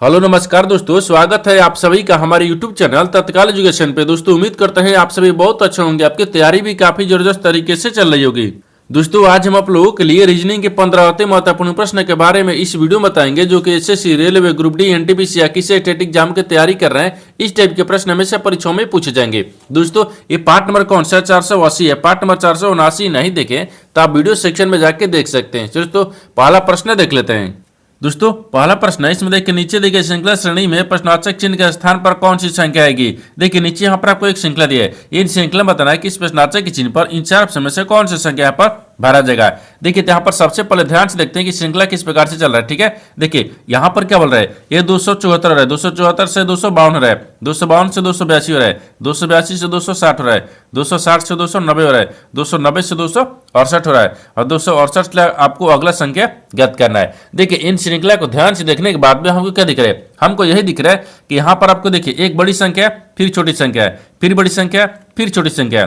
Hello नमस्कार दोस्तों, स्वागत है आप सभी का हमारे YouTube चैनल तत्काल एजुकेशन पे। दोस्तों उम्मीद करते हैं आप सभी बहुत अच्छे होंगे, आपकी तैयारी भी काफी जबरदस्त तरीके से चल रही होगी। दोस्तों आज हम आप लोगों के लिए रीजनिंग के 15 अति महत्वपूर्ण प्रश्न के बारे में इस वीडियो में बताएंगे, जो कि SSC, railway, group D, NTPC या किसी स्टेट एग्जाम की तैयारी कर रहे हैं। इस टाइप के प्रश्न हमेशा परीक्षाओं में पूछे जाएंगे। दोस्तों ये पार्ट नंबर कौन सा है? 480 है। पार्ट नंबर 479 नहीं देखें तो आप वीडियो सेक्शन में जाके देख सकते हैं। दोस्तों पहला प्रश्न देख लेते हैं। दोस्तों पहला प्रश्न है, इसमें देखिए नीचे देखिए श्रृंखला श्रेणी में प्रश्नवाचक चिन्ह के स्थान पर कौन सी संख्या आएगी। देखिए नीचे यहाँ पर आपको एक श्रृंखला दी है, इन श्रृंखला बताना है कि इस प्रश्नवाचक के चिन्ह पर इन चार ऑप्शन में से कौन सी संख्या यहाँ पर भरा जाएगा। देखिए यहाँ पर सबसे पहले ध्यान से देखते हैं कि श्रृंखला किस प्रकार से चल रहा है। ठीक है, देखिए यहाँ पर क्या बोल रहा है, ये 274 हो रहा है, 274 से 252 हो रहा है, 252 से 282 हो रहा है, 282 से 260 हो रहा है, 260 से 290 हो रहा है, 290 से 268 हो रहा है और 268 आपको अगला संख्या ज्ञात करना है। देखिए इन श्रृंखला को ध्यान से देखने के बाद में हमको क्या दिख रहा है, हमको यही दिख रहा है कि यहाँ पर आपको देखिए एक बड़ी संख्या फिर छोटी संख्या है, फिर बड़ी संख्या फिर छोटी संख्या,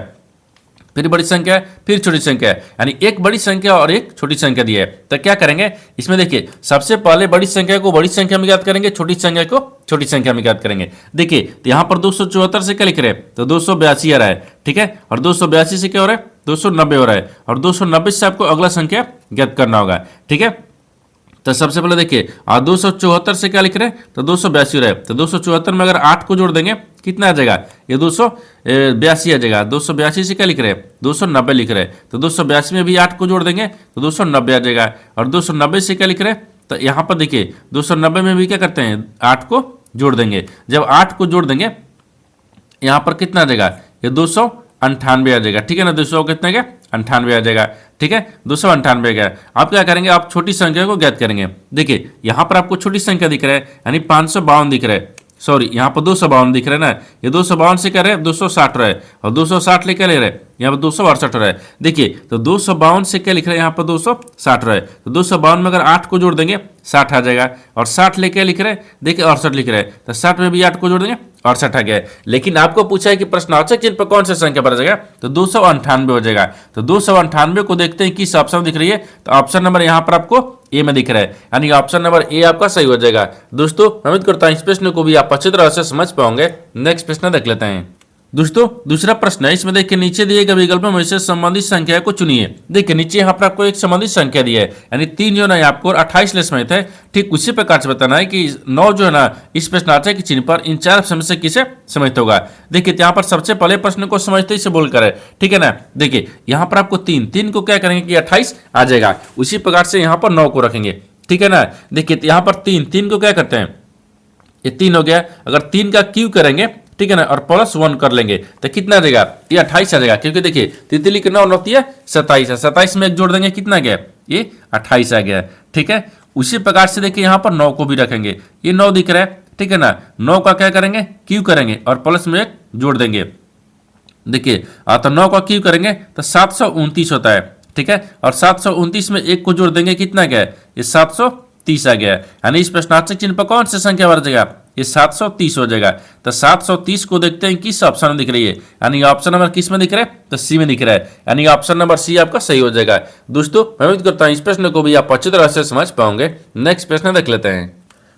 फिर बड़ी संख्या फिर छोटी संख्या, यानी एक बड़ी संख्या और एक छोटी संख्या दी है। तो क्या करेंगे इसमें, देखिए सबसे पहले बड़ी संख्या को बड़ी संख्या में ज्ञात करेंगे, छोटी संख्या को छोटी संख्या में ज्ञात करेंगे। देखिए तो यहाँ पर 274 से क्या लिख रहे हैं, तो 282 आ रहा है। ठीक है, और 282 से क्या हो रहा है, 290 हो रहा है, और 290 से आपको अगला संख्या ज्ञात करना होगा। ठीक है, तो सबसे पहले देखिए 274 से क्या लिख रहे हैं, तो 282 हो रहा है। तो 274 में अगर 8 को जोड़ देंगे कितना आ जाएगा, ये 282 आ जाएगा। 282 से क्या लिख रहे हैं, 290 लिख रहे हैं। तो 282 में भी 8 को जोड़ देंगे तो 290 आ जाएगा। और 290 से क्या लिख रहे हैं, तो यहाँ पर देखिए 290 में भी क्या करते हैं, 8 को जोड़ देंगे। जब 8 को जोड़ देंगे यहाँ पर कितना आ जाएगा, ये 298 आ जाएगा। ठीक है ना, 200 कितना गया, 98 आ जाएगा। ठीक है, 298 गया। आप क्या करेंगे, आप छोटी संख्या को ज्ञात करेंगे। देखिए यहाँ पर आपको छोटी संख्या दिख रहा है, यानी 552 दिख रहा है, सॉरी यहाँ पर 252 दिख रहा है ना। ये 252 से क्या रहे 260 रहा है, और 260 ले क्या ले रहे हैं, यहाँ पर 268 हो रहा है। देखिए तो 252 से क्या लिख रहा है, यहाँ पर 260 रहा है। तो 252 में अगर 8 को जोड़ देंगे 60 आ जाएगा, और 60 ले क्या लिख रहे हैं, देखिए 68 लिख रहे हैं। तो 60 में भी 8 को जोड़ देंगे 68 आ गया। लेकिन आपको पूछा है कि प्रश्नवाचक चिन्ह पर कौन सा संख्या भरा जाएगा, तो 298 हो जाएगा। तो 298 को देखते हैं किस ऑप्शन दिख रही है, तो ऑप्शन नंबर यहाँ पर आपको ए में दिख रहा है, यानी ऑप्शन नंबर ए आपका सही हो जाएगा। दोस्तों उम्मीद करता हूं इस प्रश्न को भी आप अच्छी तरह से समझ पाओगे। नेक्स्ट प्रश्न देख लेते हैं। दोस्तों दूसरा प्रश्न है, इसमें देखिए नीचे दिए गए विकल्पों में से संबंधित संख्या को चुनिए। देखिए नीचे यहाँ पर आपको एक संबंधित संख्या दी है, यानी 3 जो है आपको 28 ले समेत है। ठीक उसी प्रकार से बताना है कि 9 जो है ना इस प्रश्नार्थक के चिन्ह पर इन चार ऑप्शन से किसे समेत होगा। देखिए यहाँ पर सबसे पहले प्रश्न को समझते ही से बोलकर है। ठीक है ना, देखिए यहाँ पर आपको 3 को क्या करेंगे कि 28 आ जाएगा। उसी प्रकार से यहाँ पर 9 को रखेंगे। ठीक है ना, देखिए यहाँ पर 3 को क्या करते हैं, ये 3 हो गया। अगर 3 का क्यू करेंगे, ठीक है ना, और +1 कर लेंगे तो कितना आ जाएगा, ये 28 आ जाएगा। क्योंकि देखिए तितली के 9 होती है 27 है, 27 में एक जोड़ देंगे कितना गया, ये 28 आ गया। ठीक है, उसी प्रकार से देखिए यहाँ पर 9 को भी रखेंगे, ये 9 दिख रहा है। ठीक है ना, 9 का क्या करेंगे, क्यू करेंगे और प्लस में एक जोड़ देंगे। देखिए तो 9 का क्यू करेंगे तो 729 होता है। ठीक है, और 729 में एक को जोड़ देंगे कितना गया, ये 730 आ गया। यानी इस प्रश्नार्थक चिन्ह पर कौन सी संख्या भर जाएगा, ये 730 हो जाएगा। तो 730 को देखते हैं किस ऑप्शन में दिख रही है, यानी ऑप्शन नंबर किस में दिख रहा है, तो सी में दिख रहा है, यानी ऑप्शन नंबर सी आपका सही हो जाएगा। दोस्तों मैं उम्मीद करता हूं इस प्रश्न को भी आप अच्छी तरह से समझ पाओगे। नेक्स्ट प्रश्न देख लेते हैं।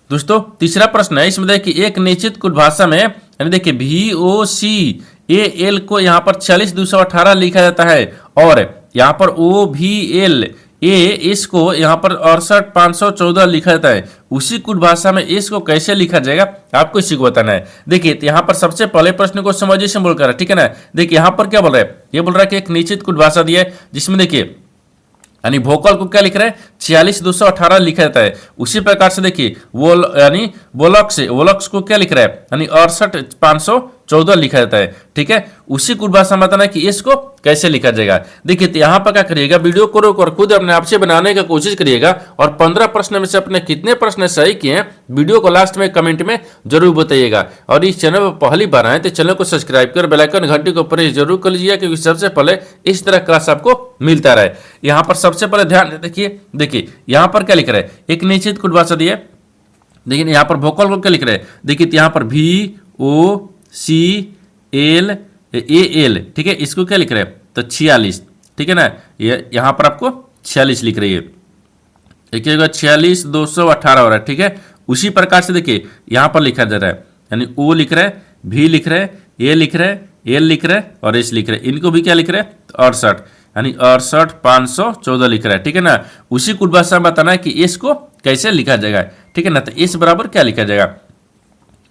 दोस्तों तीसरा प्रश्न है, इसमें देखिए एक निश्चित कुल भाषा में, यानी देखिए VOCAL को यहाँ पर 46,218 लिखा जाता है, और यहाँ पर OVL इसको यहाँ पर 68,514 लिखा जाता है। उसी कुल भाषा में इसको कैसे लिखा जाएगा आपको इसी को बताना है। देखिए तो यहाँ पर सबसे पहले प्रश्न को समझिए से बोलकर, ठीक है ना। देखिए यहाँ पर क्या बोल रहा है, ये बोल रहा है कि एक निश्चित कुल भाषा दी है, जिसमें देखिए यानी वोकल को क्या लिख रहा है, 46,218 लिखा जाता है। उसी प्रकार से देखिए वो यानी वोलक्स को क्या लिख रहा है, यानी 68,514 लिखा जाता है। ठीक है, उसी कुल भाषा में बताना है कि इसको कैसे लिखा जाएगा। देखिए तो यहाँ पर क्या करिएगा, वीडियो को रोक खुद अपने आप से बनाने का कोशिश करिएगा, और 15 प्रश्न में से अपने कितने प्रश्न सही किए हैं वीडियो को लास्ट में कमेंट में जरूर बताइएगा। और इस चैनल पर पहली बार आए तो चैनल को सब्सक्राइब कर बेल आइकन घंटी को प्रेस जरूर कर लीजिए, क्योंकि सबसे पहले इस तरह क्लास आपको मिलता रहे। यहाँ पर सबसे पहले ध्यान देखिए यहाँ पर क्या लिख रहा है, एक निश्चित कुल भाषा दी है। देखिए यहाँ पर वोकल को क्या लिख रहे हैं, देखिए यहाँ पर VOCAL ठीक है, इसको क्या लिख रहे हैं, तो 46। ठीक है ना, ये यहाँ पर आपको 46 लिख रही है। देखिएगा 46,218 हो रहा है। ठीक है, उसी प्रकार से देखिए यहाँ पर लिखा जा रहा है, यानी ओ लिख रहा है, भी लिख रहा है, ए लिख रहा है, एल लिख रहा है और एस लिख रहा है। इनको भी क्या लिख रहा है? 68, यानी 68 514 लिख रहा है। ठीक है ना। उसी कुल भाषा में बताना है कि एस को कैसे लिखा जाएगा। ठीक है ना। तो एस बराबर क्या लिखा जाएगा।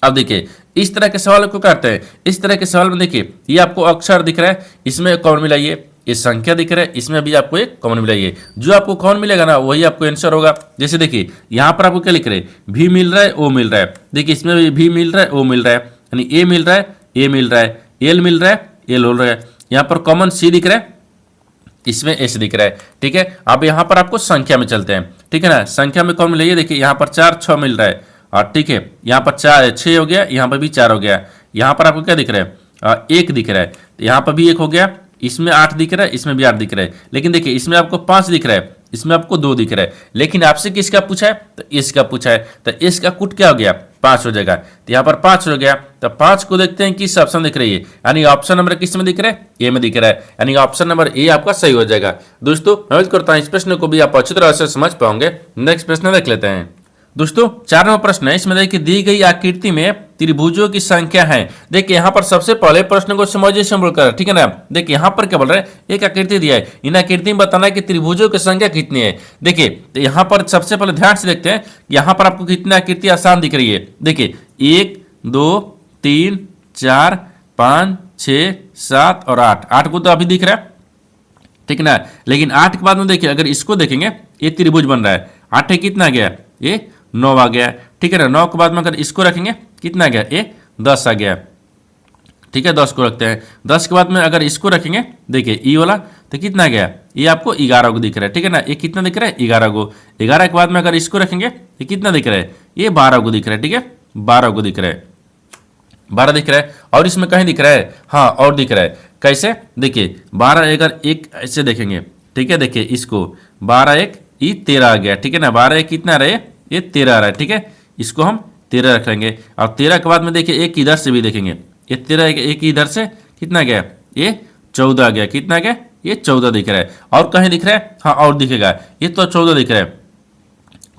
अब देखिए इस तरह के सवाल को करते हैं। इस तरह के सवाल में देखिए ये आपको अक्षर दिख रहा है, इसमें कॉमन मिलाइए, ये संख्या दिख रहा है, इसमें भी आपको एक कॉमन मिलाइए। जो आपको कॉमन मिलेगा ना वही आपको आंसर होगा। जैसे देखिए यहाँ पर आपको क्या लिख रहे हैं? भी मिल रहा है, ओ मिल रहा है। देखिए इसमें भी मिल रहा है, ओ मिल रहा है, यानी ए मिल रहा है, ए मिल रहा है, एल मिल रहा है, एल हो रहा है। यहाँ पर कॉमन सी दिख रहा है, इसमें एस दिख रहा है। ठीक है। अब यहाँ पर आपको संख्या में चलते हैं। ठीक है ना। संख्या में कौन मिलाइए? देखिए यहाँ पर 4 6 मिल रहा है और ठीक है यहाँ पर 4 6 हो गया, यहाँ पर भी 4 हो गया। यहाँ पर आपको क्या दिख रहा है? 1 दिख रहा है, यहाँ पर भी 1 हो गया, इसमें 8 दिख रहा है, इसमें भी 8 दिख रहा है। लेकिन देखिए इसमें आपको 5 दिख रहा है, इसमें आपको 2 दिख रहा है। लेकिन आपसे किसका पूछा है? तो इसका पूछा है। तो इसका कुट क्या हो गया? 5 हो जाएगा। तो यहाँ पर 5 हो गया। तो 5 को देखते हैं किस ऑप्शन दिख रही है, यानी ऑप्शन नंबर किस में दिख रहा है? ए में दिख रहा है, यानी ऑप्शन नंबर ए आपका सही हो जाएगा। दोस्तों मैं उम्मीद करता हूँ इस प्रश्न को भी आप अच्छी तरह से समझ पाओगे। नेक्स्ट प्रश्न देख लेते हैं। दोस्तों 4वां प्रश्न है, इसमें देखिए दी गई आकृति में त्रिभुजों की संख्या है। देखिए यहाँ पर सबसे पहले प्रश्न को समझिए सिंपल कर, ठीक है ना। देखिए यहाँ पर क्या बोल रहा है? एक आकृति दिया है, इन आकृति में बताना है कि त्रिभुजों की संख्या कितनी है। देखिए तो यहाँ पर सबसे पहले ध्यान से देखते हैं, यहाँ पर आपको कितनी आकृति आसान दिख रही है। देखिए 1 2 3 4 5 6 7 और 8, 8 को तो अभी दिख रहा है, ठीक है ना। लेकिन 8 के बाद में देखिए अगर इसको देखेंगे ये त्रिभुज बन रहा है। 8 कितना आ गया? ये 9 आ गया, ठीक है ना। 9 के बाद में अगर इसको रखेंगे कितना आ गया? ये 10 आ गया, ठीक है। 10 को रखते हैं। 10 के बाद में अगर इसको रखेंगे देखिए ई वाला तो कितना आ गया? ये आपको 11 को दिख रहा है, ठीक है ना। ये कितना दिख रहा है? 11 को। 11 के बाद में अगर इसको रखेंगे ये कितना दिख रहा है? ये 12 को दिख रहा है, ठीक है। 12 को दिख रहा है, 12 दिख रहा है। और इसमें कहीं दिख रहा है? हाँ और दिख रहा है। कैसे? देखिए 12 अगर एक ऐसे देखेंगे, ठीक है। देखिए इसको 12 1 ये 13 आ गया, ठीक है ना। 12 1 कितना रहे? ये 13 आ रहा है, ठीक है। इसको हम 13 रख लेंगे। और 13 के बाद में देखिए एक इधर से भी देखेंगे, ये 13 एक इधर से कितना गया? ये 14 आ गया। कितना गया? ये 14 दिख रहा है। और कहीं दिख रहा है? हाँ और दिखेगा, ये तो 14 दिख रहा है,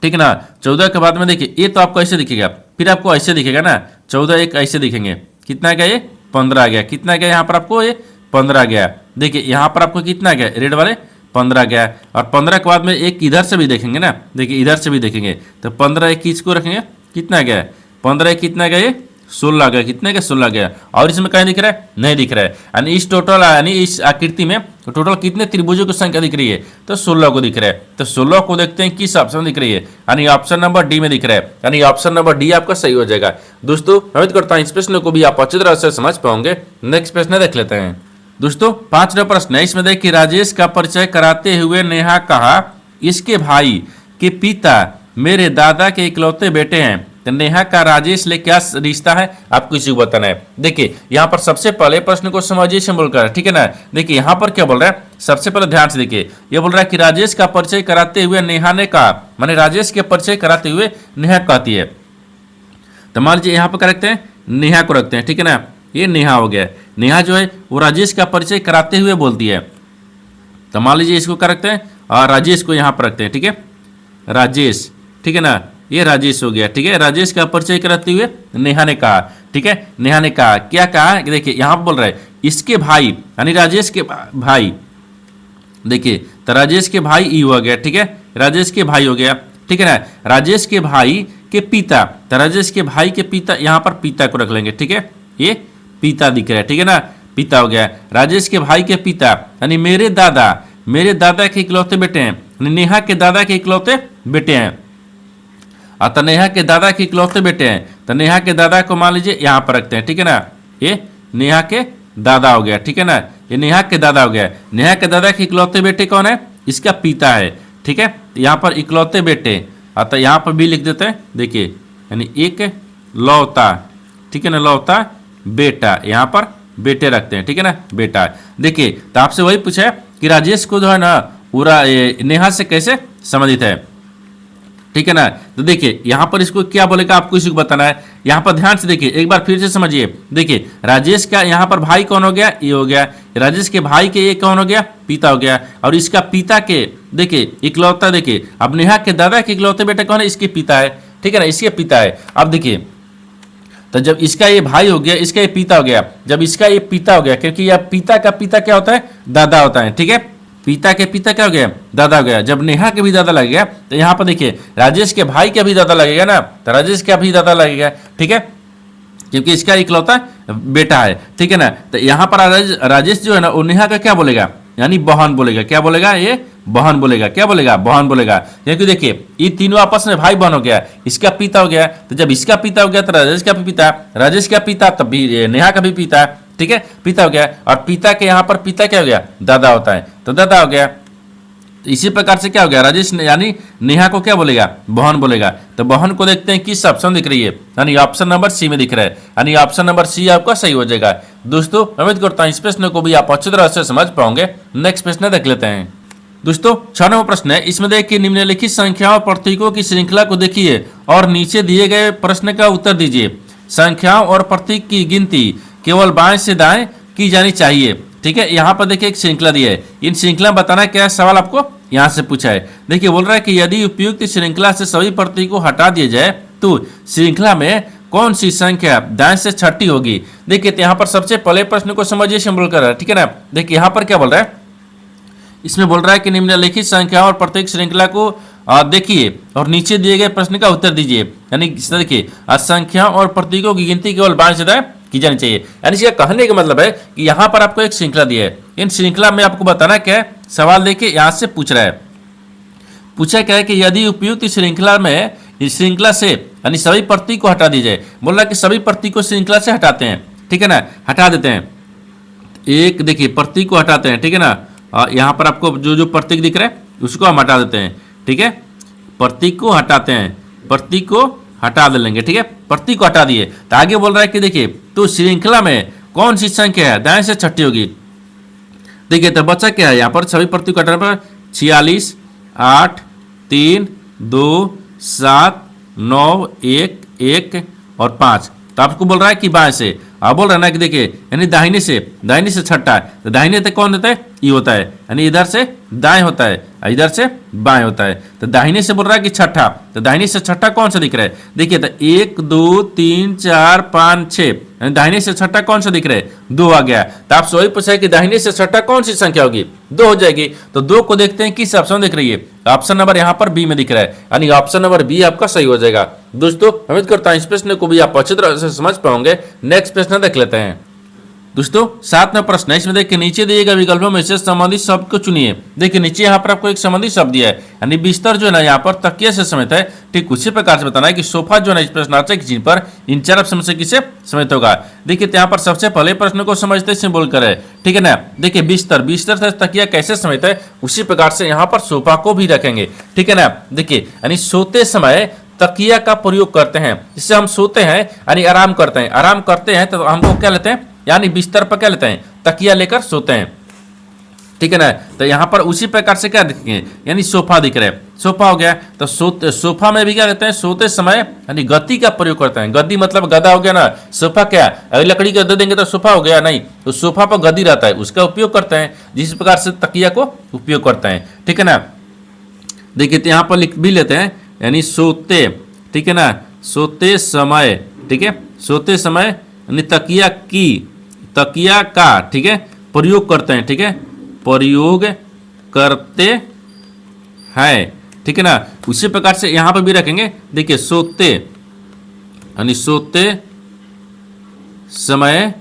ठीक है ना। 14 के बाद में देखिए ये तो आपको ऐसे दिखेगा, फिर आपको ऐसे दिखेगा ना। 14 एक ऐसे दिखेंगे, कितना गया? ये 15 आ गया। कितना गया यहाँ पर आपको? ये 15 गया। देखिए यहाँ पर आपको कितना गया? रेड वाले 15 गया। और 15 के बाद में एक इधर से भी देखेंगे ना, देखिए इधर से भी देखेंगे तो 15 एक किसको रखेंगे? कितना गया? 15 एक कितना गया? ये 16 गया। कितना गया? 16 गया। और इसमें कहीं दिख रहा है? नहीं दिख रहा है। यानी इस टोटल यानी इस आकृति में टोटल कितने त्रिभुजों की संख्या दिख रही है? तो 16 को दिख रहा है। तो 16 को देखते हैं किस ऑप्शन दिख रही है, यानी ऑप्शन नंबर डी में दिख रहा है, यानी ऑप्शन नंबर डी आपका सही हो जाएगा। दोस्तों उम्मीद करता हूँ इस प्रश्न को भी आप अच्छी तरह से समझ पाओगे। नेक्स्ट प्रश्न देख लेते हैं। दोस्तों 5वां प्रश्न है, इसमें देखिए राजेश का परिचय कराते हुए नेहा कहा इसके भाई के पिता मेरे दादा के इकलौते बेटे हैं। तो नेहा का राजेश ले क्या रिश्ता है आपको इसी को बताना है। देखिए यहाँ पर सबसे पहले प्रश्न को समझिए सिंपल कर, ठीक है ना। देखिए यहाँ पर क्या बोल रहा है? सबसे पहले ध्यान से देखिए, ये बोल रहा है कि राजेश का परिचय कराते हुए नेहा ने कहा, माने राजेश के परिचय कराते हुए नेहा कहती है। तो मान लीजिए यहाँ पर क्या रखते हैं? नेहा को रखते हैं, ठीक है ना। ये नेहा हो गया। नेहा जो है वो राजेश का परिचय कराते हुए बोलती है। तो मान लीजिए इसको क्या रखते हैं? और राजेश को यहाँ पर रखते हैं, ठीक है। राजेश, ठीक है ना। ये राजेश हो गया, ठीक है। राजेश का परिचय कराते हुए नेहा ने कहा, ठीक है। नेहा ने कहा, क्या कहा? देखिए यहाँ पर बोल रहा है इसके भाई, यानी राजेश के भाई। देखिए तो राजेश के भाई ई हो गया, ठीक है। राजेश के भाई हो गया, ठीक है ना। राजेश के भाई के पिता, तो राजेश के भाई के पिता, यहाँ पर पिता को रख लेंगे, ठीक है। ये पिता दिख रहा है, ठीक है ना। पिता हो गया। राजेश के भाई के पिता यानी मेरे दादा के इकलौते बेटे हैं, नेहा के दादा के इकलौते बेटे हैं। तो नेहा के दादा के इकलौते बेटे हैं, तो नेहा के दादा को मान लीजिए यहाँ पर रखते हैं, ठीक है ना। ये नेहा के दादा हो गया, ठीक है ना। ये नेहा के दादा हो गया। नेहा के दादा के इकलौते बेटे कौन है? इसका पिता है, ठीक है। यहाँ पर इकलौते बेटे, तो यहाँ पर भी लिख देते हैं। देखिए यानी एक लौता, ठीक है ना, लौता बेटा, यहाँ पर बेटे रखते हैं, ठीक है ना, बेटा। देखिए तो आपसे वही पूछा है कि राजेश को जो है ना पूरा नेहा से कैसे संबंधित है, ठीक है ना। तो देखिए यहाँ पर इसको क्या बोलेगा आपको इसी को बताना है। यहाँ पर ध्यान से देखिए, एक बार फिर से समझिए। देखिए राजेश का यहाँ पर भाई कौन हो गया? ये हो गया। राजेश के भाई के ये कौन हो गया? पिता हो गया। और इसका पिता के देखिए इकलौता, देखिए अब नेहा के दादा के इकलौते बेटा कौन है? इसके पिता है। ठीक है ना, इसके पिता है। अब देखिए, तो जब इसका ये भाई हो गया, इसका ये पिता हो गया, जब इसका ये पिता हो गया, क्योंकि यह पिता का पिता क्या होता है, दादा होता है, ठीक है। पिता के पिता क्या हो गया, दादा हो गया। जब नेहा के भी दादा लगेगा तो यहाँ पर देखिए राजेश के भाई का भी दादा लगेगा ना, तो राजेश का भी दादा लगेगा, ठीक है, क्योंकि इसका इकलौता बेटा है, ठीक है ना। तो यहाँ पर राजेश जो है ना वो नेहा का क्या बोलेगा, यानी बहन बोलेगा। क्या बोलेगा, ये बहन बोलेगा। क्या बोलेगा, बहन बोलेगा। क्योंकि देखिए ये तीनों आपस में भाई बहन हो गया, इसका पिता हो गया, तो जब इसका पिता हो गया तो राजेश का भी पिता, राजेश का पिता तब भी नेहा का भी पिता, ठीक है, पिता हो गया। और पिता के यहाँ पर पिता क्या हो गया, दादा होता है, तो दादा हो गया। तो इसी प्रकार से क्या हो गया, राजेश यानी नेहा को क्या बोलेगा, बहन बोलेगा। तो बहन को देखते हैं किस ऑप्शन दिख रही है, यानी ऑप्शन नंबर सी में दिख रहा है, यानी ऑप्शन नंबर सी आपका सही हो जाएगा। दोस्तों उम्मीद करता हूं इस प्रश्न को भी आप अच्छी तरह से समझ पाओगे। नेक्स्ट प्रश्न देख लेते हैं। दोस्तों 6 नंबर प्रश्न है, इसमें देखिए निम्नलिखित संख्याओं और प्रतीकों की श्रृंखला को देखिए और नीचे दिए गए प्रश्न का उत्तर दीजिए। संख्याओं और प्रतीक की गिनती केवल बाएं से दाएं की जानी चाहिए, ठीक है। यहाँ पर देखिए एक श्रृंखला दी है, इन श्रृंखला बताना क्या है, सवाल आपको यहाँ से पूछा है। देखिए बोल रहा है कि यदि उपयुक्त श्रृंखला से सभी प्रतीक को हटा दिया जाए तो श्रृंखला में कौन सी संख्या दाएं से छठी होगी। देखिए तो यहाँ पर सबसे पहले प्रश्न को समझिए, सिंबल कर रहा है, ठीक है ना। देखिए यहाँ पर क्या बोल रहा है, इसमें बोल रहा है कि निम्नलिखित संख्या और प्रत्येक श्रृंखला को देखिए और नीचे दिए गए प्रश्न का उत्तर दीजिए। यानी देखिए संख्या और प्रतीकों की गिनती केवल बाएं से दाएं की जानी चाहिए। यानी इसका कहने का मतलब है कि यहाँ पर आपको एक श्रृंखला दी है, इन श्रृंखला में आपको बताना क्या है, सवाल देखिए यहाँ से पूछ रहा है, पूछा क्या है कि यदि उपयुक्त श्रृंखला में इस श्रृंखला से यानी सभी प्रतीक को हटा दी जाए। बोल रहा है कि सभी प्रतीक को श्रृंखला से हटाते हैं, ठीक है ना, हटा देते हैं। एक देखिए प्रतीक को हटाते हैं, ठीक है ना, यहाँ पर आपको जो जो प्रतीक दिख रहा है उसको हम हटा देते हैं, ठीक है, प्रतीक को हटाते हैं, प्रतीक को हटा देंगे, ठीक है, प्रतीक को हटा दिए। तो आगे बोल रहा है कि देखिए तो श्रृंखला में कौन सी संख्या है दाएं से छठी होगी। देखिए तो बच्चा क्या है, यहाँ पर सभी प्रतीक को हटाने पर 46, 8, 3, 2, 7, 9, 1, 1 और 5। तो आपको बोल रहा है कि बाएं से, आप बोल रहे हैं ना कि देखिए यानी दाहिने से छठा है, तो दाहिने तक कौन होता है, ये होता है, यानी इधर से दाएं होता है, इधर से बाएं होता है। तो दाहिने से बोल रहा है कि छठा, तो दाहिने से छठा कौन सा दिख रहा है। देखिए तो 1, 2, 3, 4, 5, 6, यानी दाहिने से छठा कौन सा दिख रहा है, 2 आ गया। तो आप वही पूछा है कि दाहिने से छठा कौन सी संख्या होगी, 2 हो जाएगी। तो 2 को देखते हैं किस ऑप्शन दिख रही है, ऑप्शन नंबर यहाँ पर बी में दिख रहा है, यानी ऑप्शन नंबर बी आपका सही हो जाएगा। दोस्तों उम्मीद करता हूं इस प्रश्न को भी आप अच्छी तरह से समझ पाओगे। नेक्स्ट प्रश्न देख लेते हैं। दोस्तों 7 नंबर प्रश्न है, इसमें देखिए नीचे दिए गए विकल्पों में से संबंधित शब्द को चुनिए। देखिए नीचे यहाँ पर आपको एक संबंधित शब्द दिया है, यानी बिस्तर जो है ना यहाँ पर तकिया से समेत है। ठीक उसी प्रकार से बताना है कि सोफा जो है ना इस प्रश्नार्थक चिन्ह पर इन 4 ऑप्शन से किसे समेत होगा। देखिए यहाँ पर सबसे पहले प्रश्न को समझते सिंबल कर है, ठीक है ना। देखिए बिस्तर, बिस्तर से तकिया कैसे समेत है उसी प्रकार से यहाँ पर सोफा को भी रखेंगे, ठीक है ना। देखिए यानी सोते समय तकिया का प्रयोग करते हैं, जिससे हम सोते हैं यानी आराम करते हैं, आराम करते हैं तो हमको क्या लेते हैं, यानी बिस्तर पर क्या लेते हैं, तकिया लेकर सोते हैं, ठीक है ना। तो यहाँ पर उसी प्रकार से क्या दिखेंगे, यानी सोफा दिख रहा है, सोफा हो गया। तो सोफा में भी क्या कहते हैं, सोते समय यानी गद्दी का प्रयोग करते हैं। गद्दी मतलब गदा हो गया ना, सोफा क्या अगर लकड़ी का गद्दा देंगे तो सोफा हो गया, नहीं तो सोफा पर गद्दी रहता है, उसका उपयोग करते हैं, जिस प्रकार से तकिया को उपयोग करते हैं, ठीक है ना। देखिए तो यहाँ पर लिख भी लेते हैं, यानी सोते, ठीक है ना, सोते समय, ठीक है, सोते समय यानी तकिया का, ठीक है, प्रयोग करते हैं, ठीक है, प्रयोग करते हैं, ठीक है ना। उसी प्रकार से यहां पर भी रखेंगे। देखिए सोते यानी सोते समय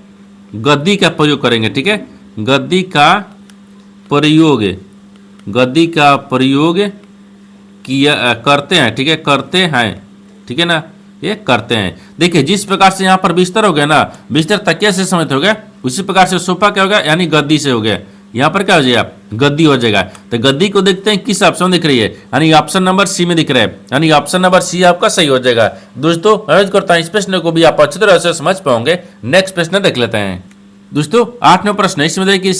गद्दी का प्रयोग करेंगे, ठीक है, गद्दी का प्रयोग किया करते हैं, ठीक है, करते हैं, ठीक है ना, ये करते हैं। देखिए जिस प्रकार से यहाँ पर बिस्तर हो गया ना, बिस्तर तकिया से समेत हो गया, उसी प्रकार से सोफा क्या हो गया, यानी गद्दी से हो गया, यहाँ पर क्या हो जाएगा, गद्दी हो जाएगा। तो गद्दी को देखते हैं किस ऑप्शन दिख रही है, यानी ऑप्शन नंबर सी में दिख रहा है, यानी ऑप्शन नंबर सी आपका सही हो जाएगा। दोस्तों उम्मीद करता हूं इस प्रश्न को भी आप अच्छी तरह से समझ पाओगे। नेक्स्ट प्रश्न देख लेते हैं। दोस्तों 8 नंबर प्रश्न है, इसमें देखिए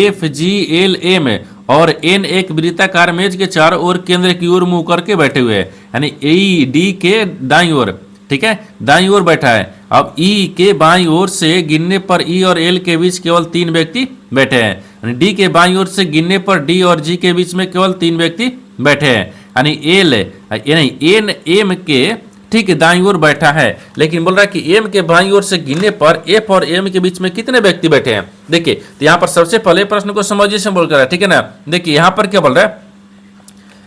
DEFGLM और N एक वृत्ताकार मेज के चारों ओर केंद्र की ओर मुंह करके बैठे हुए हैं, यानी ED के दाईं ओर, ठीक है, दाईं ओर बैठा है। अब E के बाईं ओर से गिनने पर E और L के बीच केवल 3 व्यक्ति बैठे हैं, यानी D के बाईं ओर से गिनने पर D और G के बीच में केवल 3 व्यक्ति बैठे हैं, यानी L नहीं एन एम के ठीक दाईं ओर बैठा है, लेकिन बोल रहा है कि एम के बाईं ओर से गिनने पर एफ और एम के बीच में कितने व्यक्ति बैठे हैं। देखिए तो यहाँ पर सबसे पहले प्रश्न को समझिए से बोल रहा है, ठीक है ना। देखिए यहाँ पर क्या बोल रहा है,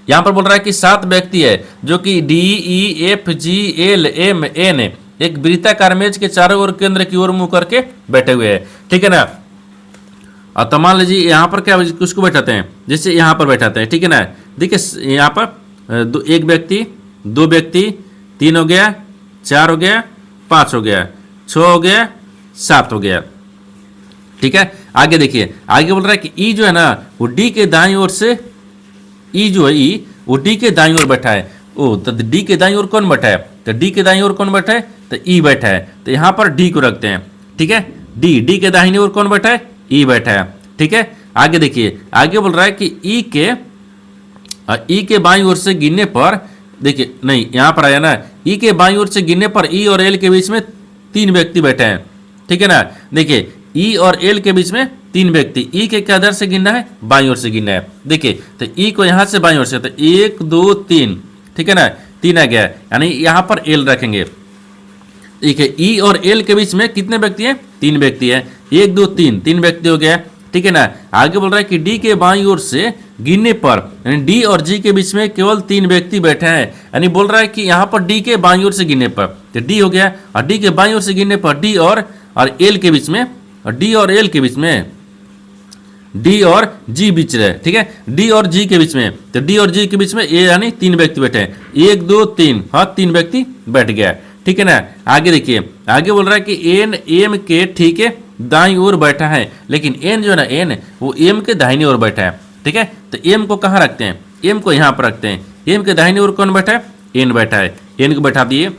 यहाँ पर बोल रहा है कि 7 व्यक्ति है जो कि D E F G L M N एक वृत्ताकार मेज के चारों ओर केंद्र की ओर मुंह करके बैठे हुए हैं, ठीक है ना। और तो मान लीजिए यहाँ पर क्या किसको बैठाते हैं, जैसे यहाँ पर बैठाते हैं, ठीक है ना। देखिए यहाँ पर एक व्यक्ति, 2 व्यक्ति, 3 हो गया, 4 हो गया, 5 हो गया, 6 हो गया, 7 हो गया, ठीक है। आगे देखिए, आगे बोल रहा है कि ई जो है ना वो डी के दाईं ओर से, ई जो है ई वो डी के दाईं ओर बैठा है। ओ तो डी के दाईं ओर कौन बैठा है, तो डी के दाईं ओर कौन बैठा है, तो ई बैठा है। तो यहाँ पर डी को रखते हैं, ठीक है। डी के दाहिनी ओर कौन बैठा है, ई बैठा है, ठीक है। आगे देखिए, आगे बोल रहा है कि ई के बाईं ओर से गिनने पर, देखिए नहीं यहाँ पर आया ना, ई के बाईं ओर से गिनने पर ई और एल के बीच में 3 व्यक्ति बैठे हैं, ठीक है ना। देखिए ई और एल के बीच में 3 व्यक्ति, ई के क्या दर से गिनना है, बाईं ओर से गिनना है। देखिए तो ई को यहाँ से बाईं ओर से, तो 1 2 3, ठीक है ना, 3 आ गया, यानी यहाँ पर एल रखेंगे, ठीक है। ई और एल के बीच में कितने व्यक्ति हैं, 3 व्यक्ति हैं, 1 2 3 व्यक्ति हो गया, ठीक है ना। आगे बोल रहा है कि डी के बाईं ओर से गिनने पर, यानी डी और जी के बीच में केवल 3 व्यक्ति बैठे हैं, यानी बोल रहा है कि यहाँ पर डी के बाईं ओर से गिनने पर तो डी हो गया, और डी के बाईं ओर से गिनने पर डी और एल के बीच में, और डी और एल के बीच में डी और जी बीच रहे, ठीक है। डी और जी के बीच में, तो डी और जी के बीच में ए यानी 3 व्यक्ति बैठे हैं, 1 2 3, हाँ 3 व्यक्ति बैठ गया, ठीक है ना। आगे देखिए, आगे बोल रहा है कि एन एम के ठीक है दाईं ओर बैठा है, लेकिन एन जो है ना, एन वो एम के दाहिनी ओर बैठा है, ठीक है। तो एम को कहाँ रखते हैं, एम को यहाँ पर रखते हैं। एम के दाहिनी ओर कौन बैठा है, एन बैठा है, एन को बैठा दिए,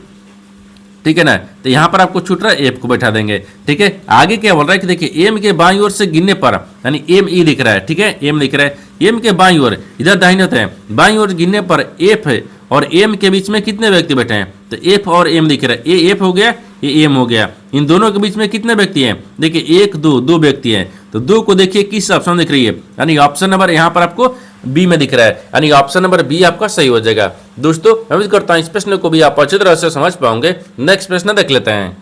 ठीक है ना। तो यहाँ पर आपको छूट रहा है, एफ को बैठा देंगे, ठीक है। आगे क्या बोल रहा है कि देखिए एम के बाईं ओर से गिनने पर, यानी एम ई दिख रहा है, ठीक है, एम दिख रहा है, एम के बाईं ओर इधर दाहिने होते हैं, बाईं ओर गिनने पर एफ और एम के बीच में कितने व्यक्ति बैठे हैं, तो एफ और एम दिख रहा है, ए एफ हो गया, ये एम हो गया। इन दोनों के बीच में कितने व्यक्ति हैं, देखिए 1 2 व्यक्ति हैं, तो 2 को देखिए किस ऑप्शन दिख रही है, यानी ऑप्शन नंबर यहाँ पर आपको बी में दिख रहा है, यानी ऑप्शन नंबर बी आपका सही हो जाएगा। दोस्तों मैं उम्मीद करता हूँ इस प्रश्न को भी आप अच्छी तरह से समझ पाओगे। नेक्स्ट प्रश्न देख लेते हैं।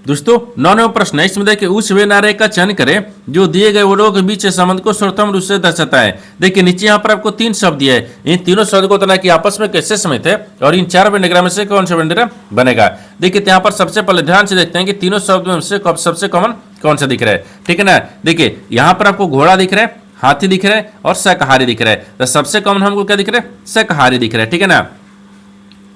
दोस्तों 9वां प्रश्न है, इसमें देखिए उस वे नारे का चयन करें जो दिए गए वर्डों के बीच संबंध को सर्वोत्तम रूप से दर्शाता है। देखिए नीचे यहाँ पर आपको 3 शब्द दिए हैं, इन तीनों शब्द को तना कि आपस में कैसे समित है और इन 4 वेंडिग्राम में से कौन सा वेंडिग्राम बनेगा। देखिए यहाँ पर सबसे पहले ध्यान से देखते हैं कि तीनों शब्द में से सबसे कॉमन कौन सा दिख रहा है, ठीक है ना। देखिए यहाँ पर आपको घोड़ा दिख रहा है, हाथी दिख रहा है और शाकाहारी दिख रहा है, तो सबसे कॉमन हमको क्या दिख रहा है, शाकाहारी दिख रहा है, ठीक है ना।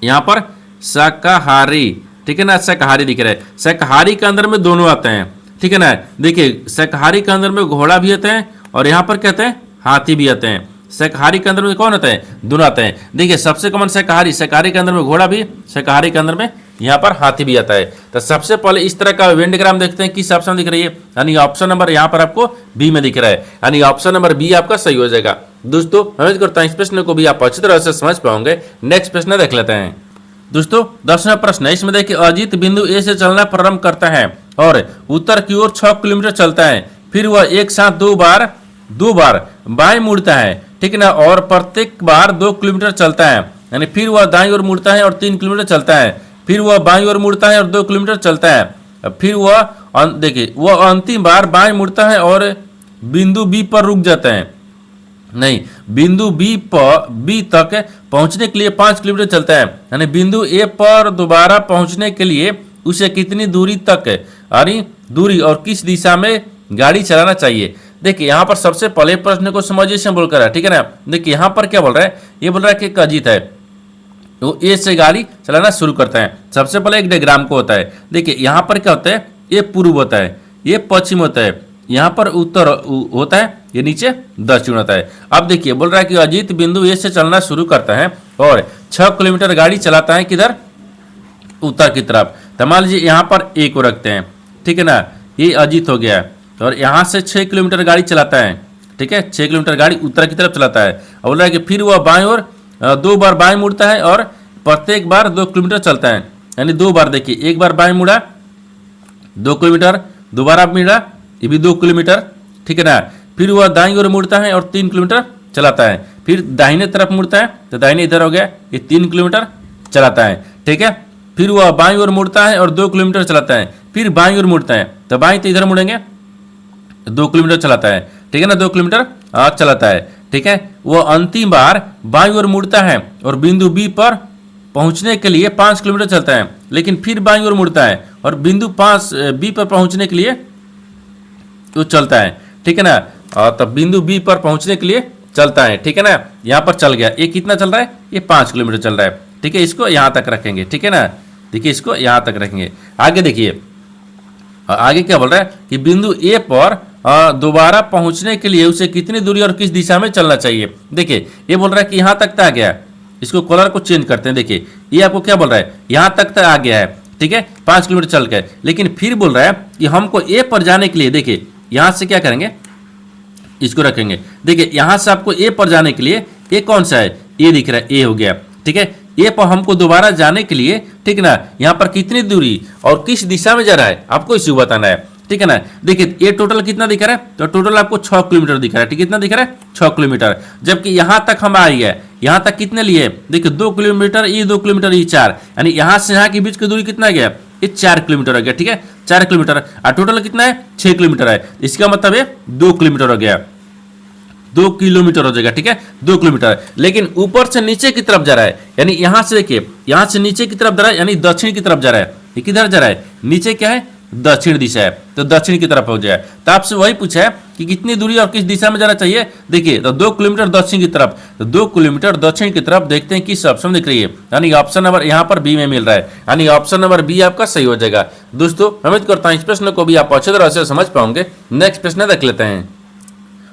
यहाँ पर शाकाहारी, ठीक है ना, शाकाहारी दिख रहा है। शाकाहारी के अंदर में दोनों आते हैं, ठीक है ना। देखिए शाकाहारी के अंदर में घोड़ा भी आते हैं और यहाँ पर क्या आते हैं, हाथी भी आते हैं। शाकाहारी के अंदर में कौन आता है, दोनों आते हैं। देखिए सबसे कॉमन शाकाहारी, शाकाहारी के अंदर में घोड़ा भी, शाकाहारी के अंदर में यहाँ पर हाथी भी आता है। तो सबसे पहले इस तरह का वेंडिग्राम देखते हैं, किस ऑप्शन दिख रही है, यानी ऑप्शन नंबर यहाँ पर आपको बी में दिख रहा है, यानी ऑप्शन नंबर बी आपका सही हो जाएगा। दोस्तों उम्मीद करता हूँ इस प्रश्न को भी आप अच्छी तरह से समझ पाओगे। नेक्स्ट प्रश्न देख लेते हैं। दोस्तों 10वां प्रश्न है, इसमें देखिए अजीत बिंदु ए से चलना प्रारंभ करता है और उत्तर की ओर 6 किलोमीटर चलता है, फिर वह एक साथ दो बार बाएं मुड़ता है, ठीक है ना, और प्रत्येक बार 2 किलोमीटर चलता है, यानी फिर वह दाईं ओर मुड़ता है और 3 किलोमीटर चलता है, फिर वह बाईं ओर मुड़ता है और 2 किलोमीटर चलता है, फिर वह देखिए वह अंतिम बार बाएं मुड़ता है और बिंदु बी पर रुक जाता है, नहीं बिंदु बी तक पहुंचने के लिए 5 किलोमीटर चलता है, यानी बिंदु ए पर दोबारा पहुंचने के लिए उसे कितनी दूरी तक, यानी दूरी और किस दिशा में गाड़ी चलाना चाहिए। देखिए यहाँ पर सबसे पहले प्रश्न को समझिए से बोलकर है, ठीक है ना। देखिए यहाँ पर क्या बोल रहा है, ये बोल रहा है कि एक अजीत है, वो ए से गाड़ी चलाना शुरू करता है। सबसे पहले एक डायग्राम को होता है, देखिए यहाँ पर क्या होता है, ये पूर्व होता है, ये पश्चिम होता है, यहाँ पर उत्तर होता है, ये नीचे दक्षिण होता है। अब देखिए बोल रहा है कि अजीत बिंदु ए से चलना शुरू करता है और 6 किलोमीटर गाड़ी चलाता है, किधर, उत्तर की तरफ। तो मान लीजिए यहाँ पर ए को रखते हैं, ठीक है ना, ये अजीत हो गया और यहाँ से 6 किलोमीटर गाड़ी चलाता है, ठीक है, 6 किलोमीटर गाड़ी उत्तर की तरफ चलाता है। और बोल रहा है कि फिर वह बाएं ओर 2 बार बाएं मुड़ता है और प्रत्येक बार 2 किलोमीटर चलता है, यानी 2 बार, देखिए एक बार बाएं मुड़ा 2 किलोमीटर, दोबारा मुड़ा ये भी 2 किलोमीटर, ठीक है ना, फिर वह दाईं ओर मुड़ता है और 3 किलोमीटर चलाता है, फिर दाहिने तरफ मुड़ता है तो दाहिने इधर हो गया, ये 3 किलोमीटर चलाता है, ठीक है। फिर वह बाईं ओर मुड़ता है और 2 किलोमीटर चलाता है, फिर बाईं ओर मुड़ता है तो बाईं तो इधर मुड़ेंगे 2 किलोमीटर चलाता है, ठीक है ना, 2 किलोमीटर चलाता है, ठीक है। वो अंतिम बार बाईं ओर मुड़ता है और बिंदु बी पर पहुंचने के लिए 5 किलोमीटर चलता है, लेकिन फिर बाईं ओर मुड़ता है और बिंदु 5 बी पर पहुंचने के लिए तो चलता है, ठीक है ना। और तब बिंदु बी पर पहुंचने के लिए चलता है, ठीक है ना। यहाँ पर चल गया, ये कितना चल रहा है, ये 5 किलोमीटर चल रहा है, ठीक है। इसको यहाँ तक रखेंगे, ठीक है ना, देखिए इसको यहाँ तक रखेंगे। आगे देखिए, आगे क्या बोल रहा है कि बिंदु ए पर दोबारा पहुंचने के लिए उसे कितनी दूरी और किस दिशा में चलना चाहिए। देखिए ये बोल रहा है कि यहाँ तक आ गया, इसको कलर को चेंज करते हैं। देखिए ये आपको क्या बोल रहा है, यहाँ तक आ गया है, ठीक है, 5 किलोमीटर चल गए, लेकिन फिर बोल रहा है कि हमको ए पर जाने के लिए, देखिए यहाँ से क्या करेंगे, इसको रखेंगे। देखिए यहाँ से आपको ए पर जाने के लिए, ए कौन सा है, ए दिख रहा है, ए हो गया, ठीक है। ए पर हमको दोबारा जाने के लिए, ठीक ना, यहाँ पर कितनी दूरी और किस दिशा में जा रहा है आपको इसी बताना है, ठीक है ना। देखिए ये टोटल कितना दिख रहा है, तो टोटल आपको 6 किलोमीटर दिख रहा है, ठीक, कितना दिख रहा है, 6 किलोमीटर। जबकि यहाँ तक हम आ गए, यहाँ तक कितने लिए, देखिए 2 किलोमीटर, ये 2 किलोमीटर, ये 4, यानी यहाँ से यहाँ के बीच की दूरी कितना गया, ये 4 किलोमीटर हो गया, ठीक है, 4 किलोमीटर। और टोटल कितना है, 6 किलोमीटर है, इसका मतलब है 2 किलोमीटर हो गया, 2 किलोमीटर हो जाएगा, ठीक है, 2 किलोमीटर। लेकिन ऊपर से नीचे की तरफ जा रहा है, यानी यहाँ से देखिए, यहाँ से नीचे की तरफ जा रहा है, यानी दक्षिण की तरफ जा रहा है। ये किधर जा रहा है, नीचे क्या है, दक्षिण दिशा है, तो दक्षिण की तरफ हो जाए। तो आपसे वही पूछा है कि कितनी दूरी और किस दिशा में जाना चाहिए। देखिए तो 2 किलोमीटर दक्षिण की तरफ, तो 2 किलोमीटर दक्षिण की तरफ देखते हैं किस ऑप्शन दिख रही है, यानी ऑप्शन नंबर यहाँ पर बी में मिल रहा है, यानी ऑप्शन नंबर बी आपका सही हो जाएगा। दोस्तों उम्मीद करता हूँ इस प्रश्न को भी आप अच्छे तरह से समझ पाओगे। नेक्स्ट प्रश्न देख लेते हैं।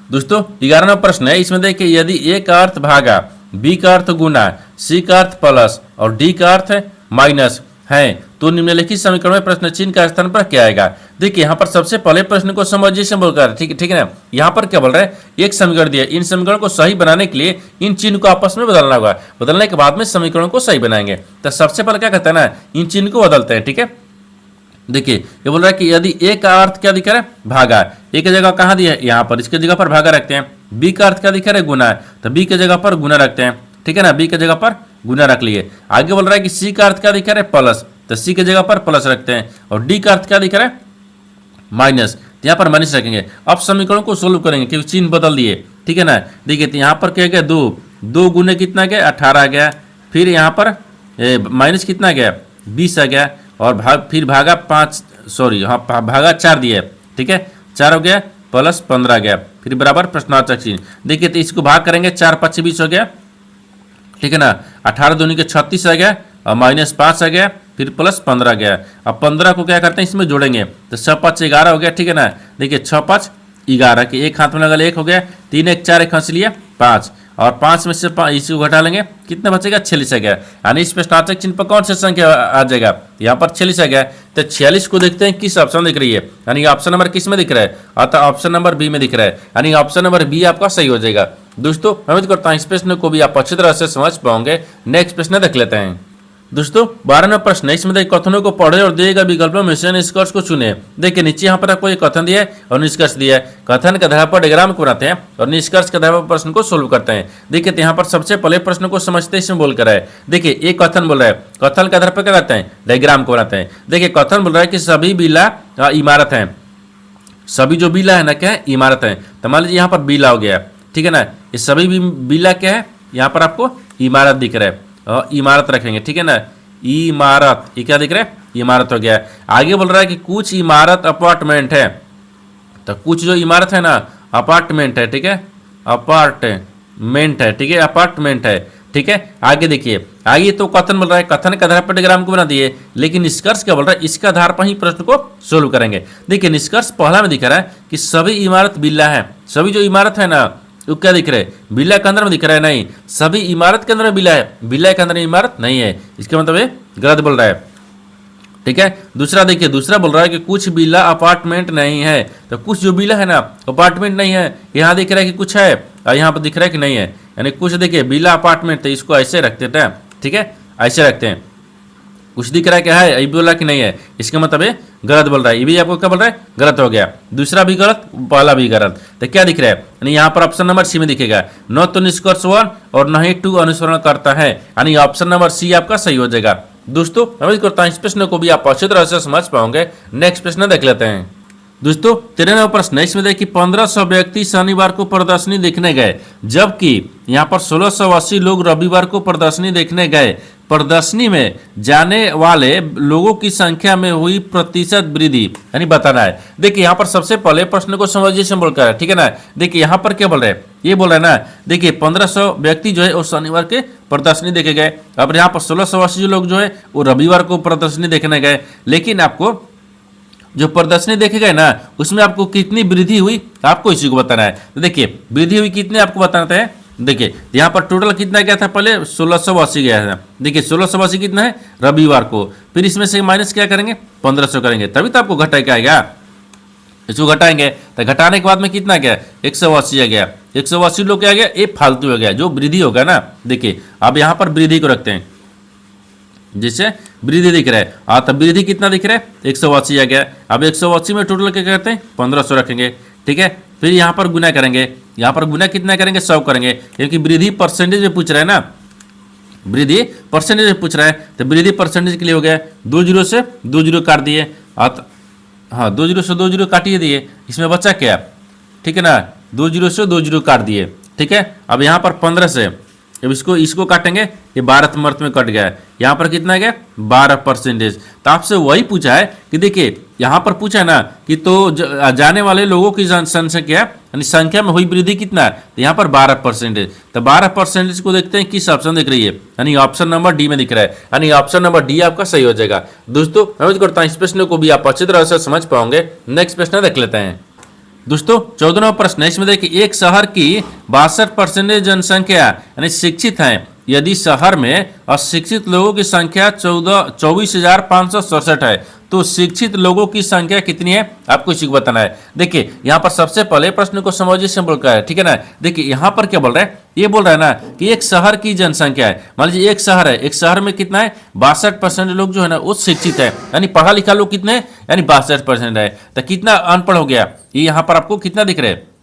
दोस्तों 11वां प्रश्न है, इसमें देखिए यदि ए का अर्थ भागा, बी का अर्थ गुना, सी का अर्थ प्लस और डी का अर्थ माइनस है तो निम्नलिखित समीकरण में प्रश्न चिन्ह का स्थान पर क्या आएगा। देखिए यहाँ पर सबसे पहले प्रश्न को समझिए से बोलकर, ठीक है ना। यहाँ पर क्या बोल रहा है, एक समीकरण दिया, इन समीकरण को सही बनाने के लिए इन चिन्ह को आपस में बदलना होगा, बदलने के बाद में समीकरण को सही बनाएंगे। तो सबसे पहले क्या कहते हैं ना, इन चिन्ह को बदलते हैं, ठीक है। देखिए ये बोल रहा है कि यदि ए का अर्थ क्या दिख रहा है, भागा, ए की जगह कहाँ दिया है, यहाँ पर, इसके जगह पर भागा रखते हैं। बी का अर्थ क्या दिख रहा है, गुना, तो बी की जगह पर गुना रखते हैं, ठीक है ना, बी की जगह पर गुना रख लिए। आगे बोल रहा है कि सी का अर्थ क्या दिख रहा है, प्लस, तो सी की जगह पर प्लस रखते हैं। और डी का अर्थ क्या दिख रहा है, माइनस, तो यहाँ पर माइनस रखेंगे। अब समीकरण को सोल्व करेंगे क्योंकि चिन्ह बदल दिए, ठीक है ना। देखिए तो यहाँ पर क्या गया, 2 गुने कितना गया, 18 आ गया। फिर यहाँ पर माइनस कितना गया, 20 आ गया। और फिर भागा 5, सॉरी हाँ भागा 4 दिया, ठीक है, 4 हो गया, प्लस 15 गया। फिर बराबर प्रश्नार्थक चिन्ह। देखिए तो इसको भाग करेंगे, 4 5 20 हो गया, ठीक है ना। 18 दूनी के 36 आ गया और माइनस 5 आ गया, फिर प्लस 15 गया। अब 15 को क्या करते हैं, इसमें जोड़ेंगे, तो 6 5 11 हो गया, ठीक है ना। देखिए 6 5 11 कि एक हाथ में लगा 1 हो गया, 3 1 4 एक हंस लिया 5, और 5 में से इसी को घटा लेंगे, कितना बचेगा, 46 आ गया। यानी इस प्रश्नार्थक चिन्ह पर कौन सा संख्या आ जाएगा, यहाँ पर 46 आ गया। तो 46 को देखते हैं किस ऑप्शन दिख रही है, यानी ऑप्शन नंबर किस में दिख रहा है, अतः ऑप्शन नंबर बी में दिख रहा है, यानी ऑप्शन नंबर बी आपका सही हो जाएगा। दोस्तों उम्मीद करता हूँ इस प्रश्न को भी आप अच्छी तरह से समझ पाओगे। नेक्स्ट प्रश्न देख लेते हैं। दोस्तों 12वां प्रश्न है, इसमें देखिए कथनों को पढ़े और दिए गए विकल्पों में से निष्कर्ष को चुने। देखिए नीचे यहाँ पर आपको एक कथन दिया है और निष्कर्ष दिया है। कथन के आधार पर डायग्राम को बनाते हैं और निष्कर्ष के आधार पर प्रश्न को सोल्व करते हैं। देखिए तो यहाँ पर सबसे पहले प्रश्न को समझते इसमें बोल कर है। देखिए एक कथन बोल रहा है, कथन के आधार पर क्या करते हैं, डायग्राम को बनाते हैं। देखिए कथन बोल रहा है कि सभी बिला इमारत है, सभी जो बिला है ना क्या है, इमारत है। तो मान लीजिए यहाँ पर बिला हो गया, ठीक है ना। ये सभी बिला क्या है, यहाँ पर आपको इमारत दिख रहा है और इमारत रखेंगे, ठीक है ना, इमारत, ये क्या दिख रहा है, इमारत हो गया। आगे बोल रहा है कि कुछ इमारत अपार्टमेंट है, तो कुछ जो इमारत है ना अपार्टमेंट है, ठीक है, अपार्टमेंट है, ठीक है, अपार्टमेंट है, ठीक है। आगे देखिए, आगे तो कथन बोल रहा है, कथन के आधार पर डायग्राम को बना दिए, लेकिन निष्कर्ष क्या बोल रहा है, इसके आधार पर ही प्रश्न को सोल्व करेंगे। देखिए निष्कर्ष पहला में दिख रहा है कि सभी इमारत बिल्ला है, सभी जो इमारत है ना वो क्या दिख रहा है, बिल्ला के अंदर में दिख रहा है, नहीं, सभी इमारत के अंदर में बिल्ला है, बिल्ला के अंदर इमारत नहीं है, इसका मतलब ये गलत बोल रहा है, ठीक है। दूसरा देखिए, दूसरा बोल रहा है कि कुछ बिल्ला अपार्टमेंट नहीं है, तो कुछ जो बिल्ला है ना अपार्टमेंट नहीं है, यहाँ दिख रहा है कि कुछ है और यहाँ पर दिख रहा है कि नहीं है, यानी कुछ देखिए बिल्ला अपार्टमेंट, तो इसको ऐसे रखते हैं, ठीक है, ऐसे रखते हैं। कुछ दिख रहा है क्या है, ये बोला कि नहीं है, इसका मतलब ये गलत बोल रहा है। ये भी आपको क्या बोल रहा है, गलत हो गया। दूसरा भी गलत, पहला भी गलत। तो क्या दिख रहा है, यानी यहाँ पर ऑप्शन नंबर सी में दिखेगा, न तो निष्कर्ष 1 और न ही 2 अनुसरण करता है, यानी ऑप्शन नंबर सी आपका सही हो जाएगा। दोस्तों उम्मीद करता हूँ इस प्रश्न को भी आप अच्छी तरह से समझ पाओगे। नेक्स्ट प्रश्न देख लेते हैं। दोस्तों 13वां प्रश्न इसमें देखिए 1500 व्यक्ति शनिवार को प्रदर्शनी देखने गए, जबकि यहाँ पर 1680 लोग रविवार को प्रदर्शनी देखने गए। प्रदर्शनी में जाने वाले लोगों की संख्या में हुई प्रतिशत वृद्धि यानी बताना है। देखिए यहाँ पर सबसे पहले प्रश्न को समझिए से बोलकर, ठीक है ना। देखिए यहाँ पर क्या बोल रहे हैं, ये बोल रहे हैं ना, देखिए 1500 व्यक्ति जो है वो शनिवार के प्रदर्शनी देखे गए, अब यहाँ पर 1680 जो लोग जो है वो रविवार को प्रदर्शनी देखने गए। लेकिन आपको जो प्रदर्शनी देखे गए ना उसमें आपको कितनी वृद्धि हुई आपको इसी को बताना है। तो देखिए वृद्धि हुई कितने आपको बताना है। देखिए यहाँ पर टोटल कितना गया था, पहले 1680 गया था। देखिए 1680 कितना है रविवार को, फिर इसमें से माइनस क्या करेंगे 1500 करेंगे, तभी तो आपको घटा के आएगा। इसको घटाएंगे तो घटाने के बाद में कितना गया 180 आ गया। 180 लोग क्या गया, ये फालतू हो गया, जो वृद्धि होगा ना। देखिए अब यहाँ पर वृद्धि को रखते हैं, जिससे वृद्धि दिख रहा है। तब वृद्धि कितना दिख रहा है 180 आ गया। अब 180 में टोटल क्या करते हैं 1500 रखेंगे, ठीक है। फिर यहाँ पर गुना करेंगे, यहाँ पर गुना कितना करेंगे 100 करेंगे, क्योंकि वृद्धि परसेंटेज में पूछ रहा है ना, वृद्धि परसेंटेज में पूछ रहा है। तो वृद्धि परसेंटेज के लिए हो गया 2 जीरो से 2 जीरो काट दिए। हाँ 2 जीरो से 2 जीरो काटिए दिए, इसमें बचा क्या, ठीक है ना, 2 जीरो से 2 जीरो काट दिए, ठीक है। अब यहाँ पर 15 से जब इसको काटेंगे ये 12 मर्थ में कट गया है। यहाँ पर कितना गया 12%। तो आपसे वही पूछा है कि देखिए यहाँ पर पूछा है ना कि तो जाने वाले लोगों की जनसंख्या यानी संख्या में हुई वृद्धि कितना है, तो यहाँ पर 12%। तो 12% को देखते हैं किस ऑप्शन दिख रही है, यानी ऑप्शन नंबर डी में दिख रहा है, यानी ऑप्शन नंबर डी आपका सही हो जाएगा। दोस्तों मैं उम्मीद करता हूँ इस प्रश्न को भी आप अच्छी तरह से समझ पाओगे। नेक्स्ट प्रश्न देख लेते हैं। दोस्तों 14वां प्रश्न है, इसमें देखिए एक शहर की 62% जनसंख्या यानी शिक्षित है, यदि शहर में अशिक्षित लोगों की संख्या 24,567 है तो शिक्षित लोगों की संख्या कितनी है आपको इसी को बताना है। देखिए यहाँ पर सबसे पहले प्रश्न को समझिए सिंपल का है, ठीक है ना। देखिए यहाँ पर क्या बोल रहा है, ये बोल रहा है ना कि एक शहर की जनसंख्या है, मान लीजिए एक शहर है, एक शहर में कितना है 62% लोग जो है ना वो शिक्षित है, यानी पढ़ा लिखा लोग कितने हैं यानी 62% है। तो कितना अनपढ़ हो गया, ये यहाँ पर आपको कितना दिख रहा है,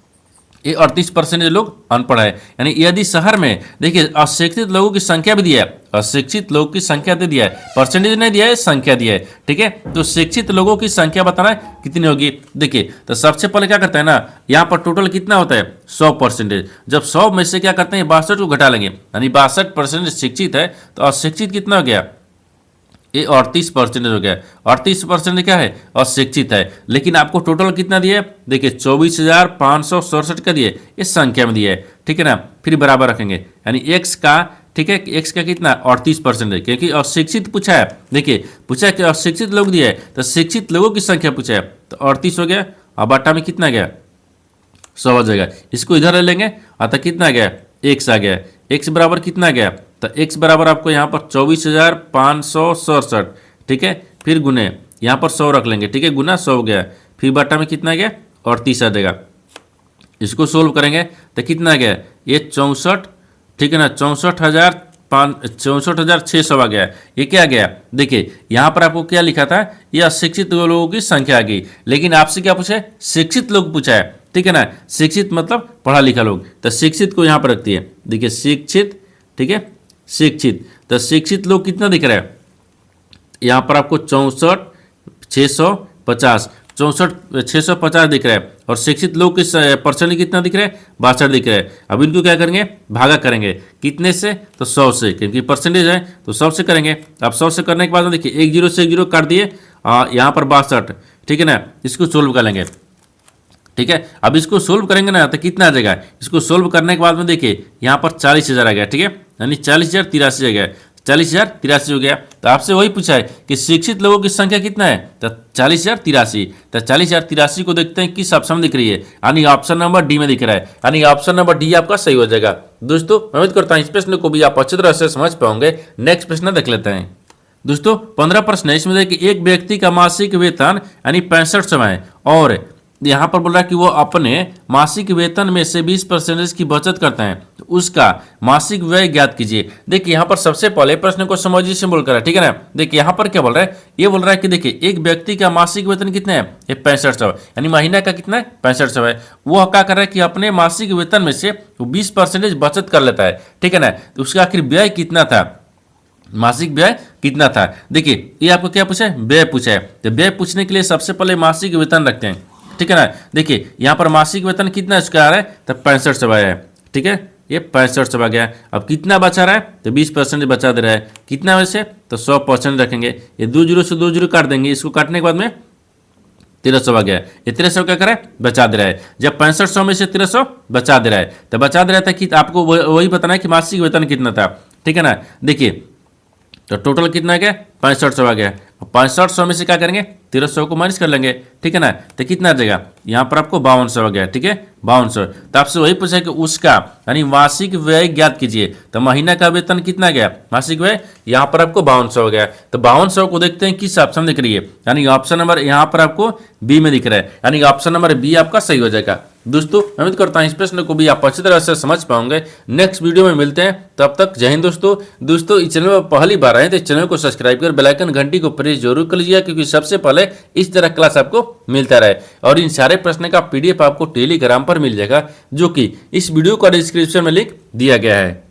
ये 38% लोग अनपढ़ है। यानी यदि शहर में देखिए अशिक्षित लोगों की संख्या भी दिया है, अशिक्षित लोगों की संख्या दे दिया है, परसेंटेज नहीं दिया है संख्या दिया है, ठीक है। तो शिक्षित लोगों की संख्या बताना है कितनी होगी। देखिए तो सबसे पहले क्या करते हैं ना, यहाँ पर टोटल कितना होता है 100%। जब 100 में से क्या करते हैं 62 को घटा लेंगे, यानी 62% शिक्षित है, तो अशिक्षित कितना हो गया ये 38% हो गया। 38% क्या है अशिक्षित है। लेकिन आपको टोटल कितना दिया है, देखिए 24,567 का दिए, इस संख्या में दिया है, ठीक है ना। फिर बराबर रखेंगे, यानी x का, ठीक है, x का कितना 38% है, क्योंकि अशिक्षित पूछा है। देखिए पूछा है कि अशिक्षित लोग दिए है, तो शिक्षित लोगों की संख्या पूछा है, तो 38 हो गया। अब बाटा में कितना गया 100 हो जाएगा, इसको इधर ले लेंगे, अतः कितना गया x आ गया। x बराबर कितना गया, तो x बराबर आपको यहाँ पर 24,567, ठीक है। फिर गुने यहाँ पर 100 रख लेंगे, ठीक है, गुना 100 हो गया। फिर बटा में कितना गया 38 आ जाएगा। इसको सोल्व करेंगे तो कितना गया ये 64, ठीक है ना, 64,600 आ गया। ये क्या गया, देखिए यहाँ पर आपको क्या लिखा था, ये अशिक्षित लोगों की संख्या आ गई। लेकिन आपसे क्या पूछा है शिक्षित लोग पूछा है, ठीक है ना। शिक्षित मतलब पढ़ा लिखा लोग, तो शिक्षित को यहाँ पर रखती है। देखिए शिक्षित, ठीक है, शिक्षित, तो शिक्षित लोग कितना दिख रहा है यहाँ पर आपको 64,650, 64,650 दिख रहा है। और शिक्षित लोग के परसेंटेज कितना दिख रहा है 62 दिख रहा है। अब इनको क्या करेंगे भागा करेंगे, कितने से, तो 100 से, क्योंकि परसेंटेज है तो 100 से करेंगे। अब 100 से करने के बाद देखिए 1 जीरो से 1 जीरो काट दिए, यहाँ पर 62, ठीक है ना। इसको सोल्व कर लेंगे, ठीक है। अब इसको सोल्व करेंगे ना तो कितना आ जाएगा, इसको सोल्व करने के बाद में देखिए यहाँ पर 40,000 आ गया, ठीक है, यानी 40,083 आ गया, 40,083 हो गया। तो आपसे वही पूछा है कि शिक्षित लोगों की संख्या कितना है, तो 40,083। तो 40,083 को देखते हैं किस ऑप्शन में दिख रही है, यानी ऑप्शन नंबर डी में दिख रहा है, यानी ऑप्शन नंबर डी आपका सही हो जाएगा। दोस्तों मैं उम्मीद करता हूँ इस प्रश्न को भी आप अच्छी तरह से समझ पाओगे। नेक्स्ट प्रश्न देख लेते हैं। दोस्तों 15 प्रश्न है, इसमें देखिए एक व्यक्ति का मासिक वेतन यानी 65 समय और यहाँ पर बोल रहा है कि वो अपने मासिक वेतन में से 20% की बचत करते हैं, तो उसका मासिक व्यय ज्ञात कीजिए। देखिए यहाँ पर सबसे पहले प्रश्न को समझिए सिंपल करा, ठीक है ना। देखिए यहाँ पर क्या बोल रहा है, ये बोल रहा है कि देखिए एक व्यक्ति का मासिक वेतन कितना है, ये 6500 है, यानी महीना का कितना है 6500 है। वो क्या कर रहा है कि अपने मासिक वेतन में से 20% बचत कर लेता है, ठीक है ना। तो उसका आखिर व्यय कितना था, मासिक व्यय कितना था। देखिए ये आपको क्या पूछा है, व्यय पूछा है। तो व्यय पूछने के लिए सबसे पहले मासिक वेतन रखते हैं, ठीक है ना। देखिए यहाँ पर मासिक वेतन कितना इसका आ रहा है, तो 6500 आया है, ठीक है, ये 6500 आ गया। अब कितना बचा रहा है, तो 20% बचा दे रहा है। कितना वैसे, तो 100% रखेंगे। ये 2 जीरो से 2 जीरो काट देंगे, इसको काटने के बाद में 1300 आ गया। ये 1300 क्या करे, बचा दे रहा है। जब 6500 में से 1300 बचा दे रहा है, तो बचा दे रहा था कि आपको वही बताना है कि मासिक वेतन कितना था, ठीक है ना। देखिए तो टोटल कितना आ गया, 6500 आ गया। 6500 में से क्या करेंगे, 1300 को माइनस कर लेंगे, ठीक है ना। तो कितना आ जाएगा, यहाँ पर आपको 5200 आ गया, ठीक है 5200। तो आपसे वही पूछा कि उसका यानी मासिक व्यय ज्ञात कीजिए। तो महीना का वेतन कितना गया, मासिक व्यय यहाँ पर आपको 5200 हो गया। तो 5200 को देखते हैं किस ऑप्शन दिख रही है, यानी ऑप्शन नंबर यहाँ पर आपको बी में दिख रहा है, यानी ऑप्शन नंबर बी आपका सही हो जाएगा। दोस्तों मैं उम्मीद करता हूँ इस प्रश्न को भी आप अच्छी तरह से समझ पाओगे। नेक्स्ट वीडियो में मिलते हैं, तब तक जय हिंद दोस्तों इस चैनल पर पहली बार आए तो चैनल को सब्सक्राइब कर बेल आइकन घंटी को प्रेस जरूर कर लीजिएगा, क्योंकि सबसे पहले इस तरह क्लास आपको मिलता रहे। और इन सारे प्रश्न का PDF आपको टेलीग्राम पर मिल जाएगा, जो कि इस वीडियो का डिस्क्रिप्शन में लिंक दिया गया है।